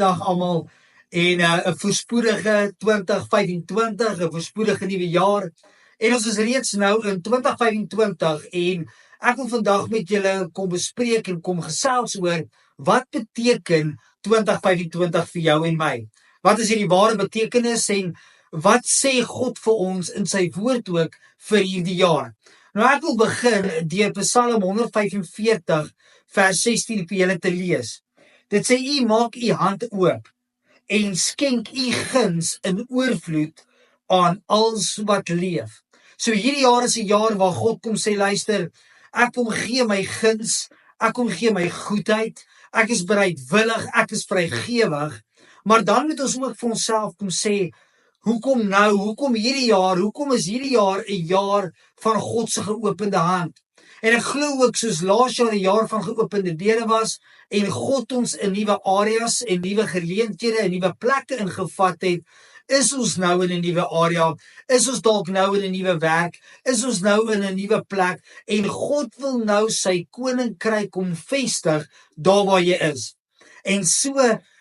Goeiedag almal en 'n voorspoedige 2025, 'n voorspoedige nuwe jaar. En ons is reeds nou in 2025 en ek wil vandag met julle kom bespreek en kom gesels oor wat beteken 2025 vir jou en my. Wat is hierdie ware betekenis en wat sê God vir ons in sy woord ook vir hierdie jaar? Nou ek wil begin deur Psalm 145 vers 16 vir julle te lees. Dit sê: U maak u hand oop en skenk u guns in oorvloed aan alles wat leef. So hierdie jaar is 'n jaar waar God kom sê, luister, ek kom gee my guns, ek kom gee my goedheid, ek is bereidwillig, ek is vrygewig, maar dan moet ons ook vir onsself kom sê, hoekom nou, hoekom is hierdie jaar 'n jaar van God se geopende hand? En ek glo ook soos laas jaar 'n jaar van geopende deure was en God ons in nuwe areas en nuwe geleenthede en nuwe plekke ingevat het, is ons nou in 'n nuwe area, is ons dalk nou in 'n nuwe werk, is ons nou in 'n nuwe plek en God wil nou sy koninkryk kom vestig daar waar jy is. En so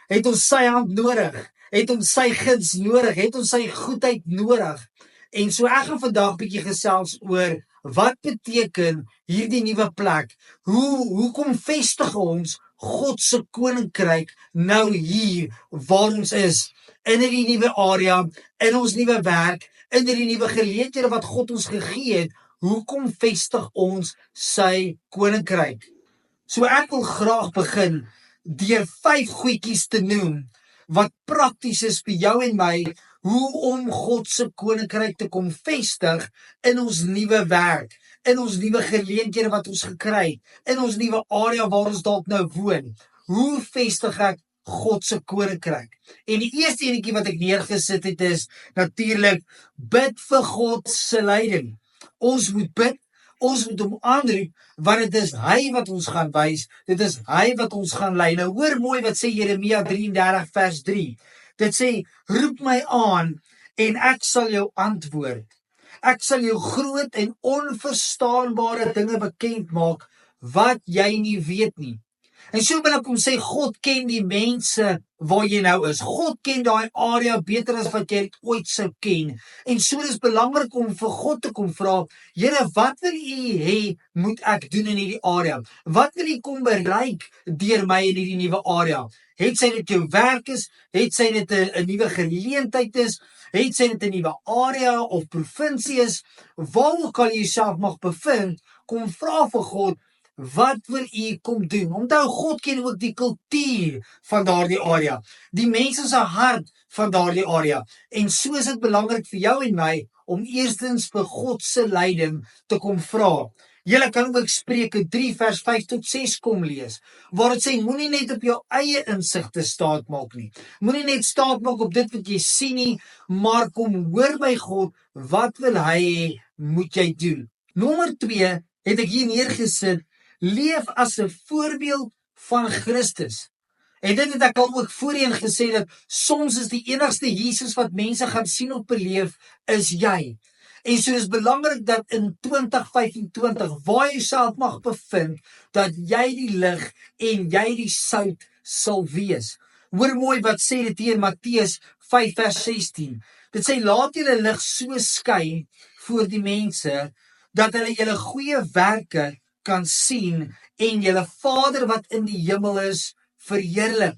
het ons sy hand nodig, het ons sy guns nodig, het ons sy goedheid nodig. En so ek gaan vandag bietjie gesels oor wat beteken hierdie nuwe plek? Hoe kom vestig ons God se koninkryk nou hier waar ons is, in hierdie nuwe area, in ons nuwe werk, in hierdie nuwe geleenthede wat God ons gegee het? Hoekom vestig ons sy koninkryk? So ek wil graag begin deur 5 goedjies te noem wat prakties is vir jou en my, hoe om God se koninkryk te kom vestig in ons nuwe werk, in ons nuwe geleenthede wat ons gekry het, in ons nuwe area waar ons dalk nou woon. Hoe vestig ek God se koninkryk? En die eerste enetjie wat ek neergesit het is natuurlik bid vir God se leiding. Ons moet bid, ons moet hom aanroep, want dit is hy wat ons gaan wys, dit is hy wat ons gaan lei. Nou hoor mooi wat sê Jeremia 33 vers 3. Dit sê, roep my aan en ek sal jou antwoord. Ek sal jou groot en onverstaanbare dinge bekend maak wat jy nie weet nie. En so wil ek kom sê, God ken die mense waar jy nou is. God ken daai area beter as wat jy ooit sou ken. En so is belangrik om vir God te kom vra, Here, wat wil u hê moet ek doen in hierdie area? Wat wil u kom bereik deur my in hierdie nuwe area? Het sy dit jou werk is, het sy dit 'n nuwe geleentheid is, het sy dit 'n nuwe area of provinsie is, waar ook al jy jouself mag bevind, kom vra vir God, wat wil u kom doen? Onthou, God ken ook die kultuur van daardie area, die mense se hart van daardie area. En so is dit belangrik vir jou en my om eerstens vir God se leiding te kom vra. Julle kan ook Spreuke 3 vers 5 tot 6 kom lees, waar dit sê, moenie net op jou eie insigte staat maak nie. Moenie net staat maak op dit wat jy sien nie, maar kom hoor by God, wat wil hy hê moet jy doen? Nommer 2 het ek hier neergesit, leef as 'n voorbeeld van Christus. En dit het ek al ook voorheen gesê, dat soms is die enigste Jesus wat mense gaan sien of beleef, is jy. En so is belangrik dat in 2025, waar jy jouself mag bevind, dat jy die lig en jy die sout sal wees. Hoor mooi wat sê dit hier in Matteus 5 vers 16. Dit sê, laat julle lig so skyn voor die mense, dat hulle julle goeie werke kan sien en julle Vader wat in die hemel is, verheerlik.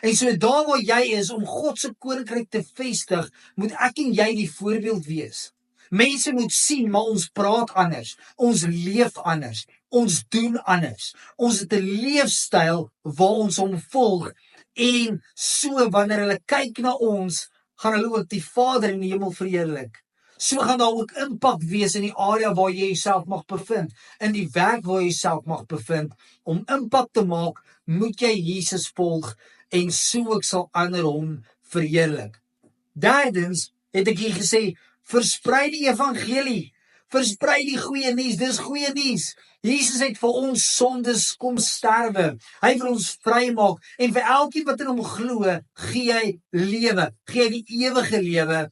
En so daar waar jy is, om God se koninkryk te vestig, moet ek en jy die voorbeeld wees. Mense moet sien, maar ons praat anders, ons leef anders, ons doen anders. Ons het 'n leefstyl waar ons hom volg, en so wanneer hulle kyk na ons, gaan hulle ook die Vader in die hemel verheerlik. So gaan daar ook impak wees in die area waar jy jouself mag bevind, in die werk waar jy jouself mag bevind. Om impak te maak, moet jy Jesus volg, en so ook sal ander hom verheerlik. Derdens het ek hier gesê, versprei die evangelie, versprei die goeie nuus, dis goeie nuus. Jesus het vir ons sondes kom sterwe, hy wil ons vrymaak, en vir elkeen wat in hom glo, gee hy lewe, gee hy die ewige lewe,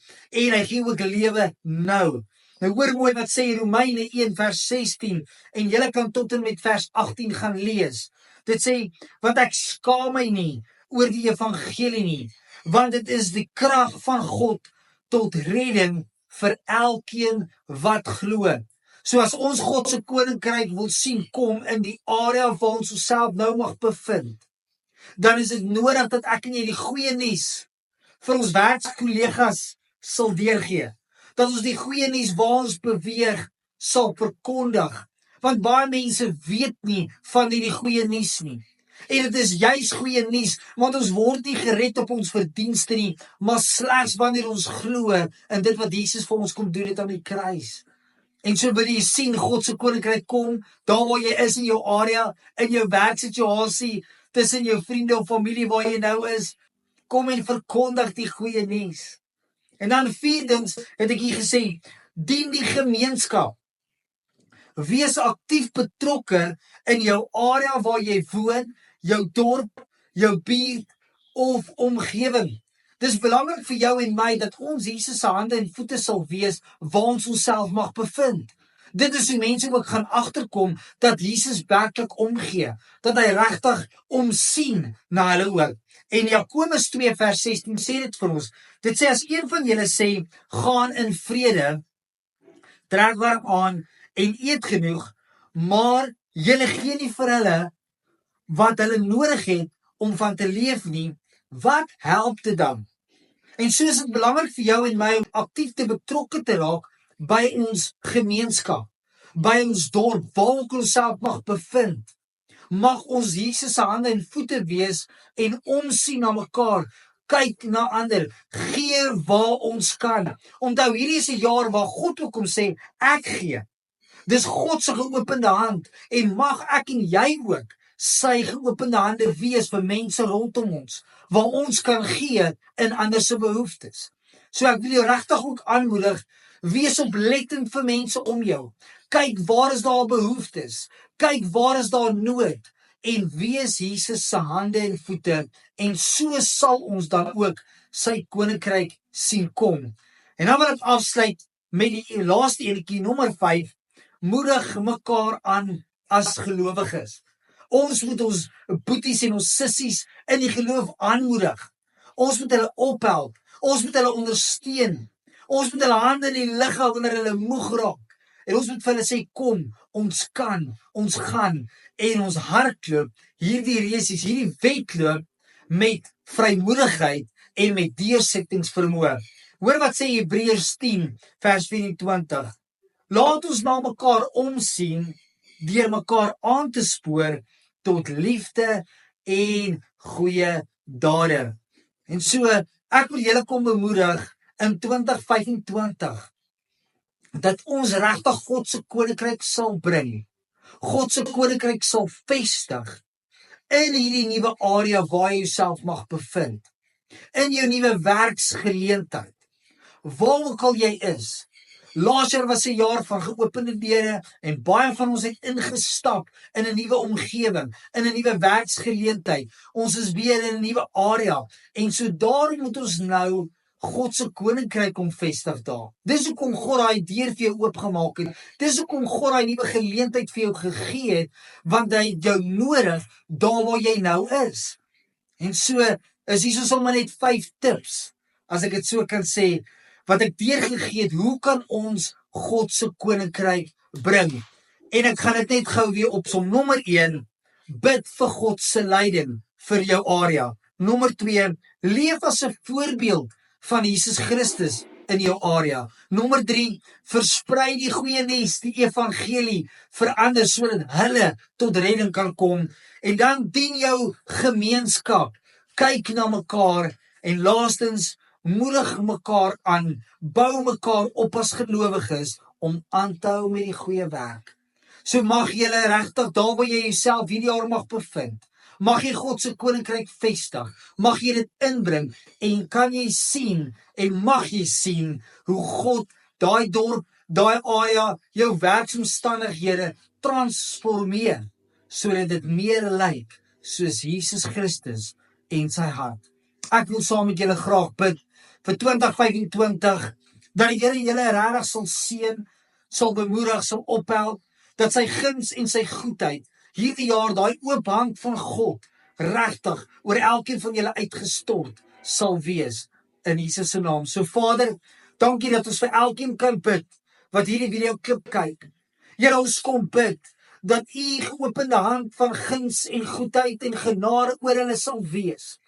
en hy gee ook lewe nou. Nou hoor mooi wat sê Romeine 1 vers 16, en julle kan tot en met vers 18 gaan lees. Dit sê, want ek skaam my nie oor die evangelie nie, want dit is die krag van God tot redding vir elkeen wat glo. So as ons God se koninkryk wil sien kom in die area waar ons onsself nou mag bevind, dan is dit nodig dat ek en jy die goeie nuus vir ons werkskollegas sal deurgee. Dat ons die goeie nuus waar ons beweeg sal verkondig. Want baie mense weet nie van die goeie nuus nie. En dit is juis goeie nuus, want ons word nie gered op ons verdienste nie, maar slegs wanneer ons glo in dit wat Jesus vir ons kom doen het aan die kruis. En so wil jy sien God se koninkryk kom, daar waar jy is in jou area, in jou werksituasie, tussen jou vriende of familie waar jy nou is, kom en verkondig die goeie nuus. En dan vierdens het ek hier gesê, dien die gemeenskap. Wees aktief betrokke in jou area waar jy woon, jou dorp, jou buurt of omgewing. Dis belangrik vir jou en my dat ons Jesus se hande en voete sal wees waar ons onsself mag bevind. Dit is hoe mense ook gaan agterkom dat Jesus werklik omgee, dat hy regtig omsien na hulle ook. En Jakobus 2 vers 16 sê dit vir ons. Dit sê as een van julle sê, gaan in vrede, trek warm aan en eet genoeg, maar julle gee nie vir hulle wat hulle nodig het om van te leef nie, wat help dit dan? En so is dit belangrik vir jou en my om aktief te betrokke te raak by ons gemeenskap, by ons dorp, waar ons onsself mag bevind. Mag ons Jesus se hande en voete wees en omsien na mekaar, kyk na ander, gee waar ons kan. Onthou, hierdie is 'n jaar waar God ook kom sê, ek gee. Dis God se geopende hand en mag ek en jy ook sy geopende hande wees vir mense rondom ons, waar ons kan gee in ander se behoeftes. So ek wil jou regtig ook aanmoedig, wees oplettend vir mense om jou. Kyk waar is daar behoeftes, kyk waar is daar nood en wees Jesus se hande en voete en so sal ons dan ook sy koninkryk sien kom. En dan wil ek afsluit met die laaste enetjie, nommer 5, moedig mekaar aan as gelowiges. Ons moet ons boeties en ons sissies in die geloof aanmoedig. Ons moet hulle ophelp, ons moet hulle ondersteun. Ons moet hulle hande in die lug hou wanneer hulle moeg raak. En ons moet vir hulle sê, kom, ons kan, ons gaan en ons hardloop hierdie resies, hierdie wedloop met vrymoedigheid en met deursettingsvermoë. Hoor wat sê Hebreërs 10 vers 24. Laat ons na mekaar omsien deur mekaar aan te spoor tot liefde en goeie dade. En so, ek wil julle kom bemoedig in 2025 dat ons regtig God se koninkryk sal bring. God se koninkryk sal vestig in hierdie nuwe area waar jy jouself mag bevind. In jou nuwe werksgeleentheid. Waar ook al jy is. Laas jaar was 'n jaar van geopende deure en baie van ons het ingestap in 'n nuwe omgewing, in 'n nuwe werksgeleentheid. Ons is weer in 'n nuwe area en so daarom moet ons nou God se koninkryk kom vestig daar. Dis hoekom God daai deur vir jou oopgemaak het. Dis hoekom God daai nuwe geleentheid vir jou gegee het, want hy het jou nodig daar waar jy nou is. En so is hier sommer net 5 tips, as ek dit so kan sê, wat ek deurgegee het, hoe kan ons God se koninkryk bring? En ek gaan dit net gou weer opsom. Nommer 1, bid vir God se leiding vir jou area. Nommer 2, leef as 'n voorbeeld van Jesus Christus in jou area. Nommer 3, versprei die goeie nuus, die evangelie vir ander sodat hulle tot redding kan kom. En dan dien jou gemeenskap, kyk na mekaar en laastens moedig mekaar aan, bou mekaar op as gelowiges om aan te hou met die goeie werk. So mag julle regtig daar waar jy jouself hierdie jaar mag bevind, mag jy God se koninkryk vestig, mag jy dit inbring en kan jy sien en mag jy sien hoe God daai dorp, daai area, jou werksomstandighede transformeer sodat dit meer lyk soos Jesus Christus en sy hart. Ek wil saam met julle graag bid vir 2025 dat die Here julle regtig sal seën, sal bemoedig, sal ophelp, dat sy guns en sy goedheid hierdie jaar daai oop hand van God regtig oor elkeen van julle uitgestort sal wees in Jesus se naam. So Vader, dankie dat ons vir elkeen kan bid wat hierdie video klip kyk. Here, ons kom bid dat u geopende hand van guns en goedheid en genade oor hulle sal wees.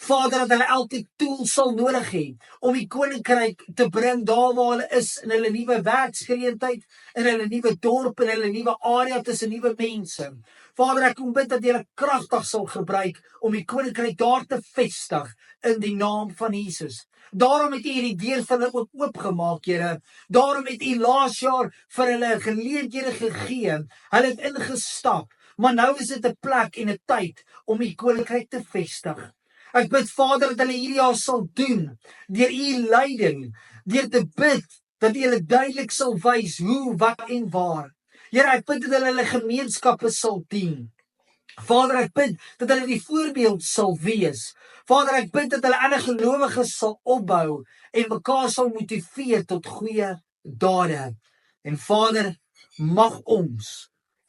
Vader, dat hulle elke tool sal nodig hê om die koninkryk te bring daar waar hulle is, in hulle nuwe werksgeleentheid, in hulle nuwe dorp, in hulle nuwe area tussen nuwe mense. Vader, ek kom bid dat jy hulle kragtig sal gebruik om die koninkryk daar te vestig in die naam van Jesus. Daarom het u hierdie deur vir hulle ook oopgemaak, Here. Daarom het u laas jaar vir hulle geleenthede gegee. Hulle het ingestap, maar nou is dit 'n plek en 'n tyd om die koninkryk te vestig. Ek bid, Vader, dat hulle hierdie jaar sal doen, deur u leiding, deur te bid, dat u hulle duidelik sal wys hoe, wat en waar. Here, ek bid dat hulle gemeenskappe sal dien. Vader, ek bid dat hulle die voorbeeld sal wees. Vader, ek bid dat hulle ander gelowiges sal opbou en mekaar sal motiveer tot goeie dade. En Vader, mag ons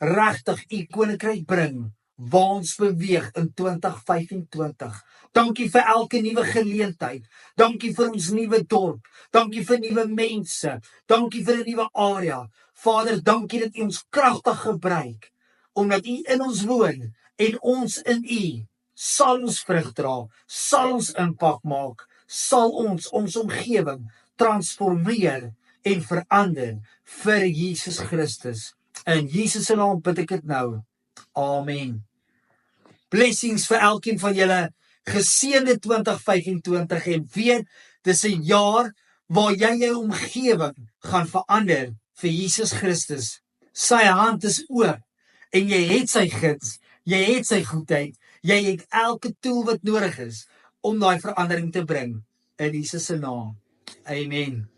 regtig u koninkryk bring waar ons beweeg in 2025. Dankie vir elke nuwe geleentheid. Dankie vir ons nuwe dorp. Dankie vir nuwe mense. Dankie vir 'n nuwe area. Vader, dankie dat u ons kragtig gebruik, omdat u in ons woon en ons in u, sal ons vrug dra, sal ons impak maak, sal ons omgewing transformeer en verander vir Jesus Christus. In Jesus se naam bid ek dit nou. Amen. Blessings vir elkeen van julle. Geseënde 2025 en weet, dis 'n jaar waar jy jou omgewing gaan verander vir Jesus Christus. Sy hand is oop en jy het sy guns, jy het sy goedheid, jy het elke tool wat nodig is om daai verandering te bring in Jesus se naam. Amen.